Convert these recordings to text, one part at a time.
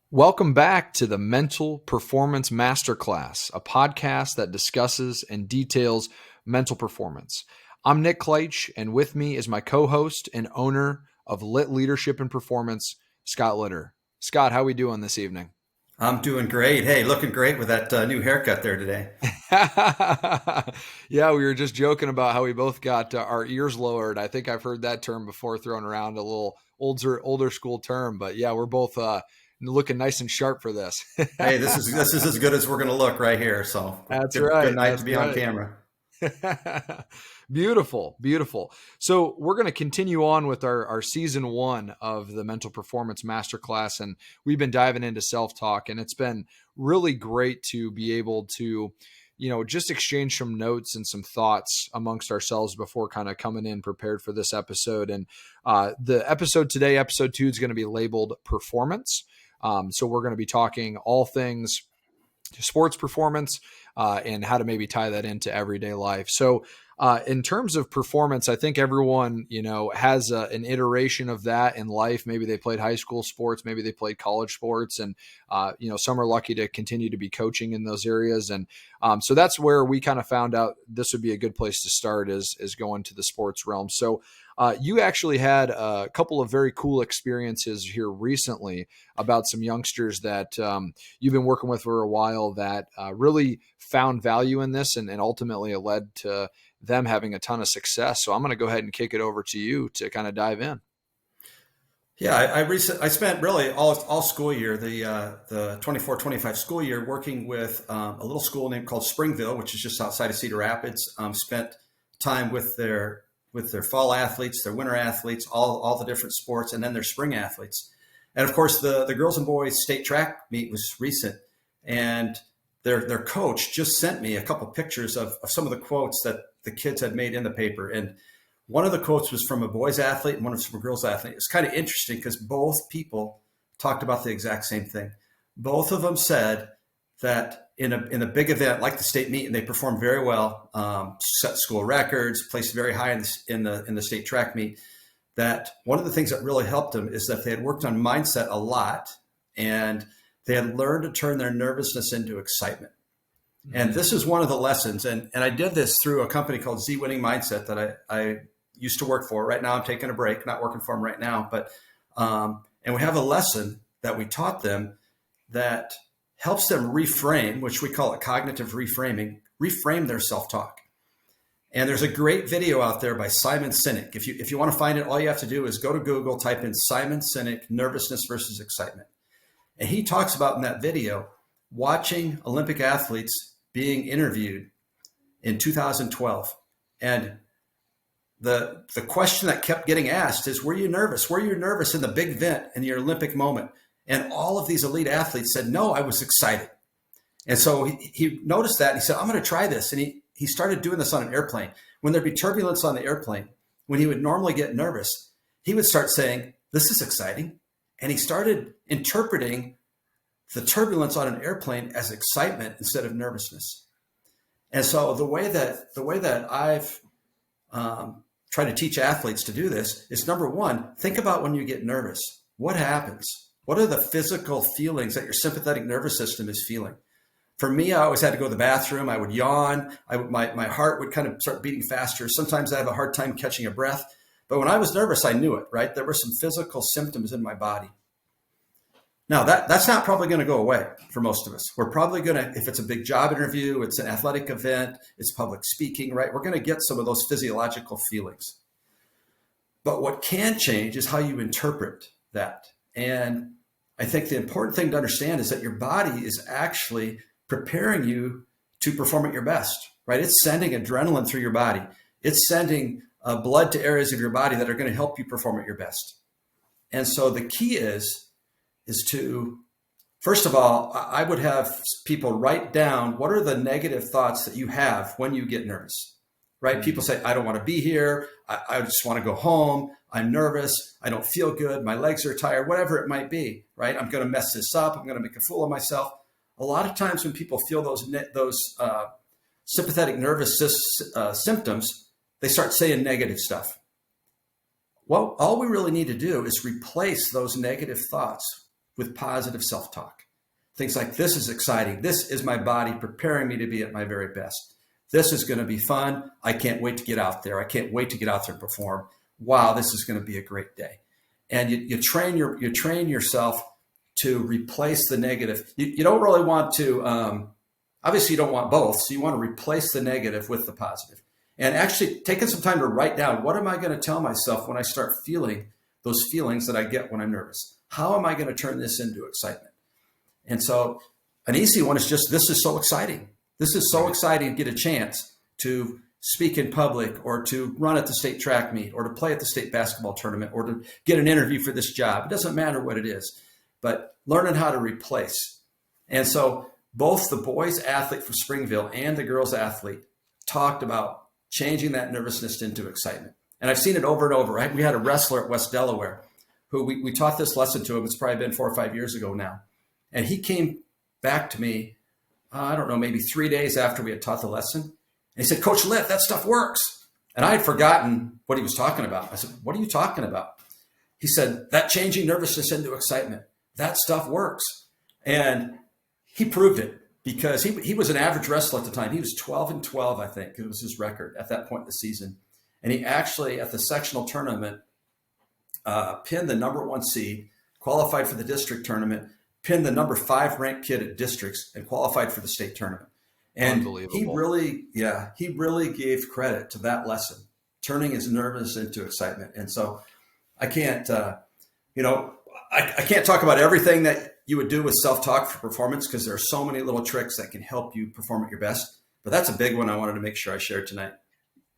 Welcome back to the Mental Performance Masterclass, a podcast that discusses and details mental performance. I'm Nick Kleitch, and with me is my co-host and owner of Litt Leadership and Performance, Scott Litter. Scott, how are we doing this evening? I'm doing great. Hey, looking great with that new haircut there today. Yeah, we were just joking about how we both got our ears lowered. I think I've heard that term before thrown around, a little older school term, but yeah, we're both looking nice and sharp for this. Hey, this is as good as we're going to look right here. So That's good right. night to That's be on right. camera. Beautiful, beautiful. So we're going to continue on with our season one of the Mental Performance Masterclass, and we've been diving into self-talk, and it's been really great to be able to, just exchange some notes and some thoughts amongst ourselves before kind of coming in prepared for this episode. And the episode today, episode 2, is going to be labeled performance. So we're going to be talking all things sports performance and how to maybe tie that into everyday life. So in terms of performance, I think everyone, has an iteration of that in life. Maybe they played high school sports, maybe they played college sports, and, some are lucky to continue to be coaching in those areas. And so that's where we kind of found out this would be a good place to start is going to the sports realm. So you actually had a couple of very cool experiences here recently about some youngsters that you've been working with for a while that really found value in this, and ultimately it led to them having a ton of success. So I'm going to go ahead and kick it over to you to kind of dive in. Yeah, I spent really all school year, the 24-25 school year, working with a little school called Springville, which is just outside of Cedar Rapids. Spent time with their fall athletes, their winter athletes, all the different sports, and then their spring athletes. And of course, the girls and boys state track meet was recent, and their coach just sent me a couple pictures of some of the quotes that the kids had made in the paper. And one of the quotes was from a boys athlete and one was from a girls athlete. It's kind of interesting because both people talked about the exact same thing. Both of them said that in a big event like the state meet, and they performed very well, set school records, placed very high in the state track meet, that one of the things that really helped them is that they had worked on mindset a lot, and they had learned to turn their nervousness into excitement. And this is one of the lessons. And I did this through a company called Z Winning Mindset that I used to work for. Right now, I'm taking a break, not working for them right now. But and we have a lesson that we taught them that helps them reframe, which we call it cognitive reframing, reframe their self-talk. And there's a great video out there by Simon Sinek. If you want to find it, all you have to do is go to Google, type in Simon Sinek, nervousness versus excitement. And he talks about in that video watching Olympic athletes being interviewed in 2012. And the question that kept getting asked is, were you nervous? Were you nervous in the big event in your Olympic moment? And all of these elite athletes said, no, I was excited. And so he noticed that and he said, I'm going to try this. And he started doing this on an airplane. When there'd be turbulence on the airplane, when he would normally get nervous, he would start saying, this is exciting. And he started interpreting the turbulence on an airplane as excitement instead of nervousness. And so the way that I've tried to teach athletes to do this is, number one, think about when you get nervous. What happens? What are the physical feelings that your sympathetic nervous system is feeling? For me, I always had to go to the bathroom. I would yawn. My heart would kind of start beating faster. Sometimes I have a hard time catching a breath. But when I was nervous, I knew it, right? There were some physical symptoms in my body. Now, that's not probably going to go away for most of us. We're probably going to, if it's a big job interview, it's an athletic event, it's public speaking, right? We're going to get some of those physiological feelings. But what can change is how you interpret that. And I think the important thing to understand is that your body is actually preparing you to perform at your best, right? It's sending adrenaline through your body. It's sending blood to areas of your body that are going to help you perform at your best. And so the key is to, first of all, I would have people write down what are the negative thoughts that you have when you get nervous, right? People say, I don't want to be here. I just want to go home. I'm nervous. I don't feel good. My legs are tired, whatever it might be, right? I'm going to mess this up. I'm going to make a fool of myself. A lot of times when people feel those sympathetic nervous symptoms, they start saying negative stuff. Well, all we really need to do is replace those negative thoughts with positive self-talk. Things like, this is exciting. This is my body preparing me to be at my very best. This is going to be fun. I can't wait to get out there. I can't wait to get out there and perform. Wow, this is going to be a great day. And you train yourself to replace the negative. You don't really want to, obviously you don't want both. So you want to replace the negative with the positive. And actually taking some time to write down, what am I going to tell myself when I start feeling those feelings that I get when I'm nervous? How am I going to turn this into excitement? And so an easy one is just, this is so exciting. This is so exciting to get a chance to speak in public, or to run at the state track meet, or to play at the state basketball tournament, or to get an interview for this job. It doesn't matter what it is, but learning how to replace. And so both the boys athlete from Springville and the girls athlete talked about changing that nervousness into excitement. And I've seen it over and over. Right? We had a wrestler at West Delaware who we taught this lesson to him. It's probably been 4 or 5 years ago now. And he came back to me, I don't know, maybe 3 days after we had taught the lesson. And he said, Coach Litt, that stuff works. And I had forgotten what he was talking about. I said, what are you talking about? He said, that changing nervousness into excitement, that stuff works. And he proved it, because he was an average wrestler at the time. He was 12-12, I think. It was his record at that point in the season. And he actually, at the sectional tournament, pinned the number 1 seed, qualified for the district tournament, pinned the number 5 ranked kid at districts, and qualified for the state tournament. And he really gave credit to that lesson, turning his nervousness into excitement. And so I can't, I can't talk about everything that you would do with self-talk for performance, because there are so many little tricks that can help you perform at your best. But that's a big one I wanted to make sure I shared tonight.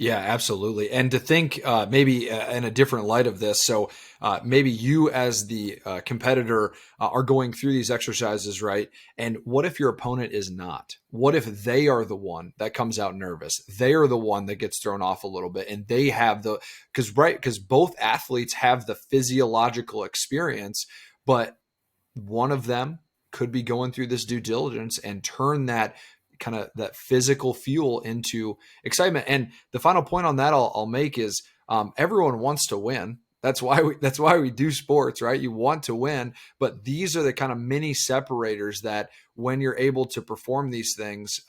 Yeah, absolutely. And to think maybe in a different light of this. So maybe you as the competitor are going through these exercises, right? And what if your opponent is not? What if they are the one that comes out nervous? They are the one that gets thrown off a little bit, and they have because both athletes have the physiological experience, but one of them could be going through this due diligence and turn that kind of that physical fuel into excitement. And the final point on that I'll make is everyone wants to win. That's why we do sports, right? You want to win, but these are the kind of mini separators that when you're able to perform these things,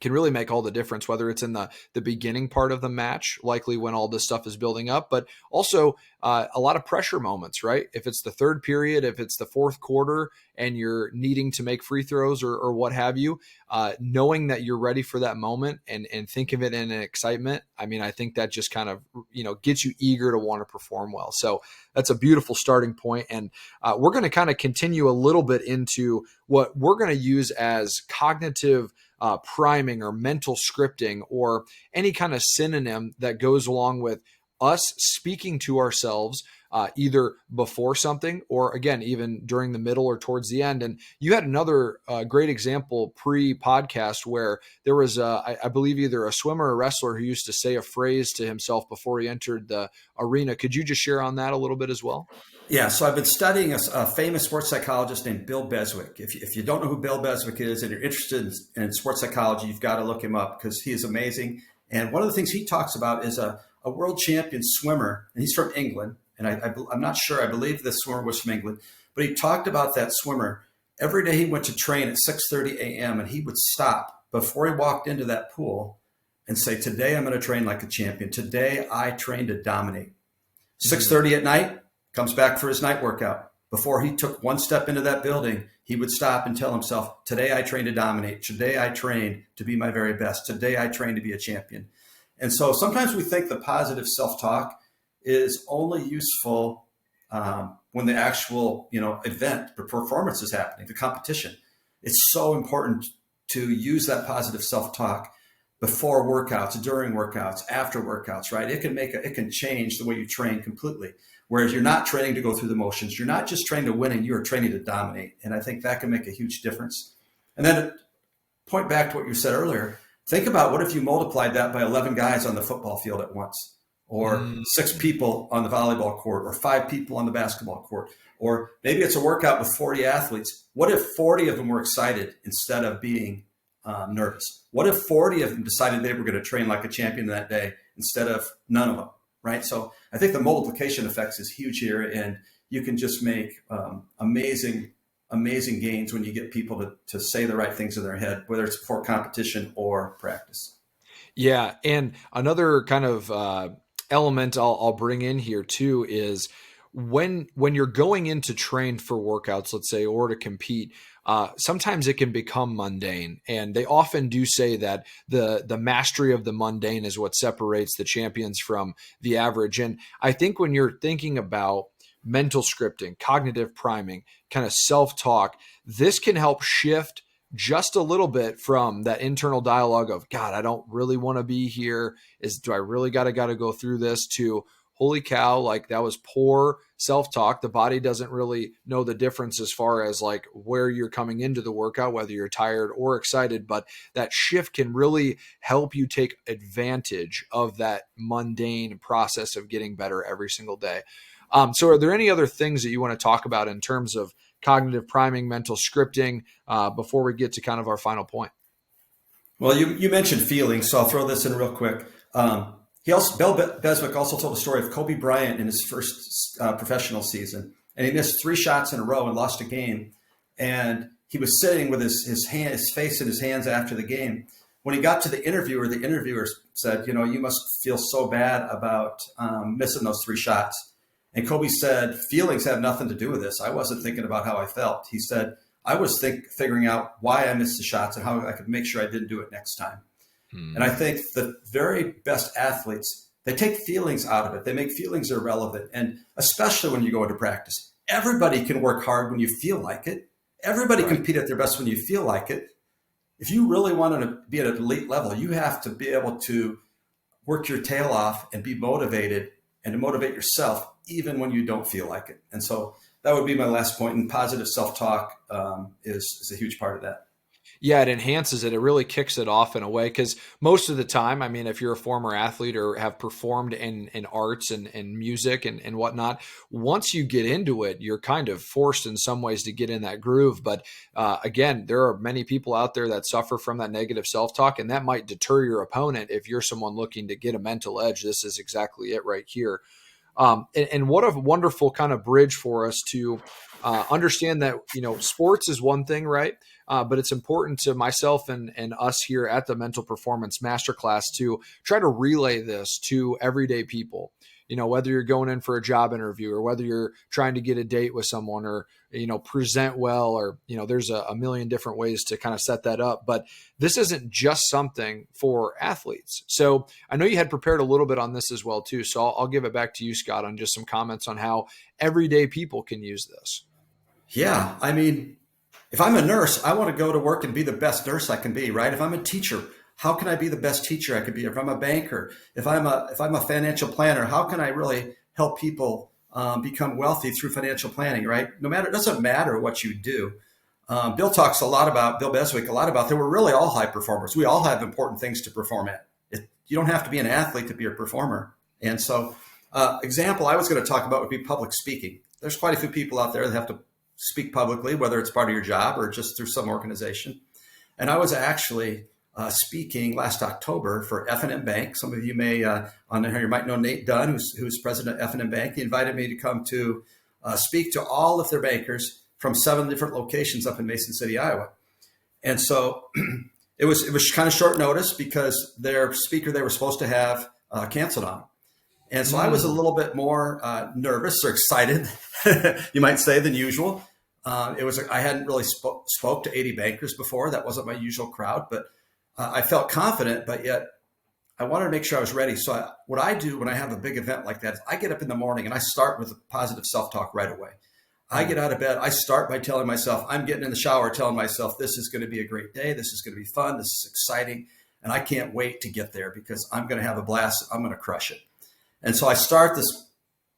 can really make all the difference, whether it's in the beginning part of the match, likely when all this stuff is building up, but also a lot of pressure moments, right? If it's the third period, if it's the fourth quarter and you're needing to make free throws or what have you, knowing that you're ready for that moment and think of it in an excitement. I mean, I think that just kind of, gets you eager to want to perform well. So that's a beautiful starting point. And we're going to kind of continue a little bit into what we're going to use as cognitive priming or mental scripting, or any kind of synonym that goes along with us speaking to ourselves either before something, or again, even during the middle or towards the end. And you had another great example pre-podcast where there was, I believe, either a swimmer or a wrestler who used to say a phrase to himself before he entered the arena. Could you just share on that a little bit as well? Yeah, so I've been studying a famous sports psychologist named Bill Beswick. If you don't know who Bill Beswick is and you're interested in sports psychology, you've got to look him up, because he is amazing. And one of the things he talks about is a world champion swimmer, and he's from England. And I'm not sure, I believe this swimmer was from England, but he talked about that swimmer. Every day he went to train at 6:30 a.m. and he would stop before he walked into that pool and say, today I'm going to train like a champion. Today I train to dominate. 6:30 at night, comes back for his night workout. Before he took one step into that building, he would stop and tell himself, today I train to dominate. Today I train to be my very best. Today I train to be a champion. And so sometimes we think the positive self-talk is only useful when the actual, event, the performance is happening, the competition. It's so important to use that positive self-talk before workouts, during workouts, after workouts, right? It can change the way you train completely. Whereas you're not training to go through the motions. You're not just training to win, and you're training to dominate. And I think that can make a huge difference. And then to point back to what you said earlier, think about what if you multiplied that by 11 guys on the football field at once, or 6 people on the volleyball court, or 5 people on the basketball court, or maybe it's a workout with 40 athletes. What if 40 of them were excited instead of being nervous? What if 40 of them decided they were going to train like a champion that day instead of none of them? Right. So I think the multiplication effects is huge here, and you can just make amazing gains when you get people to say the right things in their head, whether it's before competition or practice. Yeah, and another kind of element I'll bring in here too is when you're going in to train for workouts, let's say, or to compete, sometimes it can become mundane, and they often do say that the mastery of the mundane is what separates the champions from the average. And I think when you're thinking about mental scripting, cognitive priming, kind of self-talk, this can help shift just a little bit from that internal dialogue of, God, I don't really want to be here. Do I really gotta go through this, to, holy cow, like that was poor self-talk. The body doesn't really know the difference as far as like where you're coming into the workout, whether you're tired or excited, but that shift can really help you take advantage of that mundane process of getting better every single day. So are there any other things that you want to talk about in terms of cognitive priming, mental scripting, before we get to kind of our final point? Well, you mentioned feelings, so I'll throw this in real quick. Bill Beswick also told a story of Kobe Bryant in his first professional season, and he missed 3 shots in a row and lost a game. And he was sitting with his face in his hands after the game. When he got to the interviewer said, you must feel so bad about missing those 3 shots. And Kobe said, feelings have nothing to do with this. I wasn't thinking about how I felt. He said, I was figuring out why I missed the shots and how I could make sure I didn't do it next time. And I think the very best athletes, they take feelings out of it. They make feelings irrelevant. And especially when you go into practice, everybody can work hard when you feel like it. Everybody can compete at their best when you feel like it. If you really want to be at an elite level, you have to be able to work your tail off and be motivated and to motivate yourself even when you don't feel like it. And so that would be my last point. And positive self-talk is a huge part of that. Yeah, it enhances it. It really kicks it off in a way, because most of the time, I mean, if you're a former athlete or have performed in arts and music and whatnot, once you get into it, you're kind of forced in some ways to get in that groove. But again, there are many people out there that suffer from that negative self-talk, and that might deter your opponent. If you're someone looking to get a mental edge, this is exactly it right here. And what a wonderful kind of bridge for us to understand that, sports is one thing, right? But it's important to myself and us here at the Mental Performance Masterclass to try to relay this to everyday people. Whether you're going in for a job interview or whether you're trying to get a date with someone or, present well, or, there's a million different ways to kind of set that up. But this isn't just something for athletes. So I know you had prepared a little bit on this as well, too. So I'll give it back to you, Scott, on just some comments on how everyday people can use this. Yeah. I mean, if I'm a nurse, I want to go to work and be the best nurse I can be, right? If I'm a teacher, how can I be the best teacher I could be? If I'm a banker, if I'm a financial planner, how can I really help people become wealthy through financial planning, right? It doesn't matter what you do. Bill Beswick a lot about that we're really all high performers. We all have important things to perform at. You don't have to be an athlete to be a performer. And so example I was going to talk about would be public speaking. There's quite a few people out there that have to speak publicly, whether it's part of your job or just through some organization. And I was actually speaking last October for F&M Bank. Some of you may on here, you might know Nate Dunn, who's president of F&M Bank. He invited me to come to speak to all of their bankers from 7 different locations up in Mason City, Iowa. And so it was kind of short notice because their speaker they were supposed to have canceled on. And so I was a little bit more nervous or excited, you might say, than usual. I hadn't really spoke to 80 bankers before. That wasn't my usual crowd, but I felt confident, but yet I wanted to make sure I was ready. So what I do when I have a big event like that is I get up in the morning and I start with positive self-talk right away. I get out of bed. I start by telling myself, I'm getting in the shower, telling myself, this is going to be a great day. This is going to be fun. This is exciting. And I can't wait to get there because I'm going to have a blast. I'm going to crush it. And so I start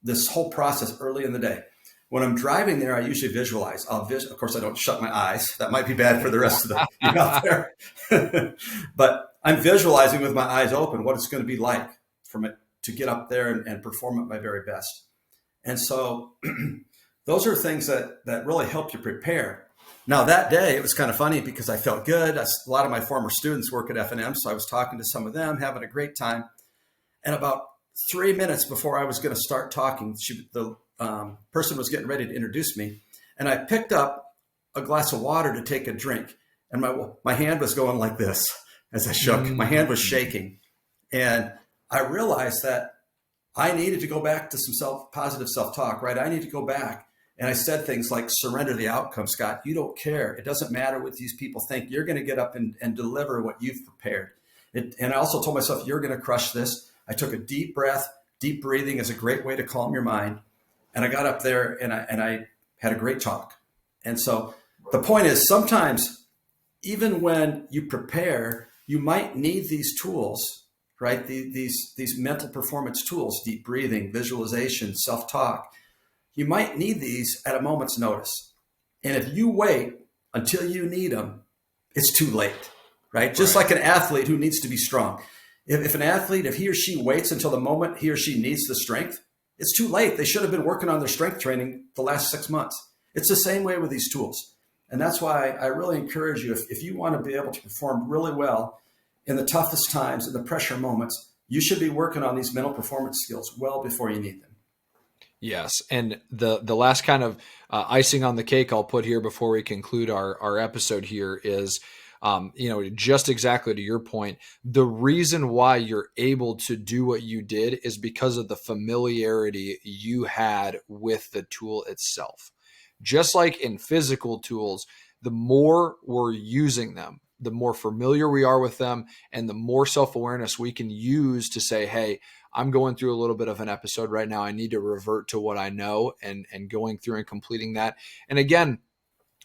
this whole process early in the day. When I'm driving there, I usually visualize. Of course, I don't shut my eyes. That might be bad for the rest of the people out there. But I'm visualizing with my eyes open what it's going to be like to get up there and perform at my very best. And so those are things that really help you prepare. Now, that day, it was kind of funny because I felt good. A lot of my former students work at F&M, so I was talking to some of them, having a great time. And about 3 minutes before I was going to start talking, person was getting ready to introduce me, and I picked up a glass of water to take a drink, and my hand was going like this as I shook. My hand was shaking, and I realized that I needed to go back to some positive self-talk, right? I need to go back. And I said things like, surrender the outcome, Scott. You don't care. It doesn't matter what these people think. You're going to get up and deliver what you've prepared. And I also told myself, you're going to crush this. I took a deep breath. Deep breathing is a great way to calm your mind. And I got up there and I had a great talk. And so the point is, sometimes even when you prepare, you might need these tools, right? These mental performance tools, deep breathing, visualization, self-talk. You might need these at a moment's notice. And if you wait until you need them, it's too late, right? Just like an athlete who needs to be strong. If an athlete, if he or she waits until the moment he or she needs the strength, it's too late. They should have been working on their strength training the last 6 months. It's the same way with these tools. And that's why I really encourage you, if you want to be able to perform really well in the toughest times, in the pressure moments, you should be working on these mental performance skills well before you need them. Yes. And the last kind of icing on the cake I'll put here before we conclude our episode here is, just exactly to your point, the reason why you're able to do what you did is because of the familiarity you had with the tool itself. Just like in physical tools, the more we're using them, the more familiar we are with them, and the more self-awareness we can use to say, hey, I'm going through a little bit of an episode right now. I need to revert to what I know and going through and completing that. And again,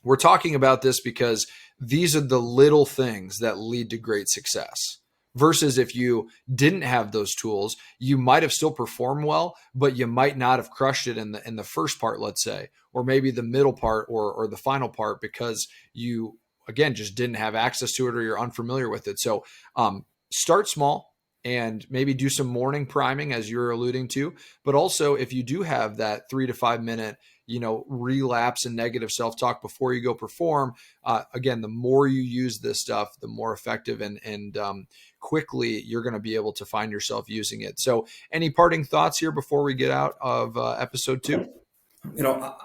we're talking about this because these are the little things that lead to great success. Versus if you didn't have those tools, you might have still performed well, but you might not have crushed it in the first part, let's say, or maybe the middle part or the final part because you, again, just didn't have access to it or you're unfamiliar with it. So start small and maybe do some morning priming as you're alluding to. But also if you do have that 3 to 5 minute, relapse in negative self-talk before you go perform, again, the more you use this stuff, the more effective and quickly you're going to be able to find yourself using it. So any parting thoughts here before we get out of episode 2?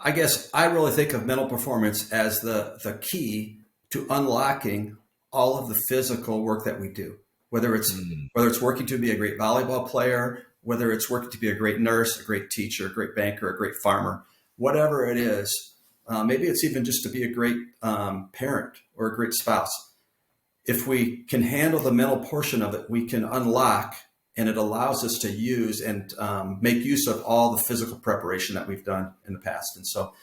I guess I really think of mental performance as the key to unlocking all of the physical work that we do, whether it's working to be a great volleyball player, whether it's working to be a great nurse, a great teacher, a great banker, a great farmer, whatever it is. Maybe it's even just to be a great parent or a great spouse. If we can handle the mental portion of it, we can unlock, and it allows us to use and make use of all the physical preparation that we've done in the past. And so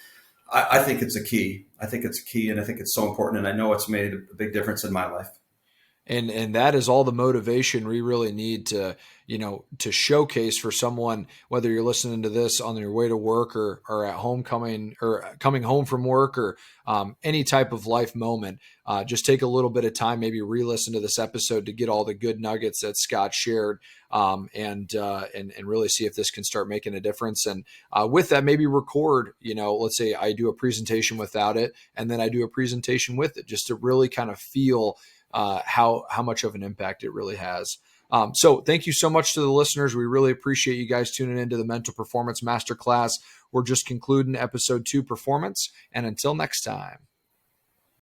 I think it's a key. I think it's a key, and I think it's so important. And I know it's made a big difference in my life. And that is all the motivation we really need to showcase for someone, whether you're listening to this on your way to work or at home coming home from work or any type of life moment. Just take a little bit of time, maybe re-listen to this episode to get all the good nuggets that Scott shared, and really see if this can start making a difference. And with that, maybe record, let's say I do a presentation without it, and then I do a presentation with it, just to really kind of feel how much of an impact it really has. So thank you so much to the listeners. We really appreciate you guys tuning into the Mental Performance Masterclass. We're just concluding episode 2 performance. And until next time.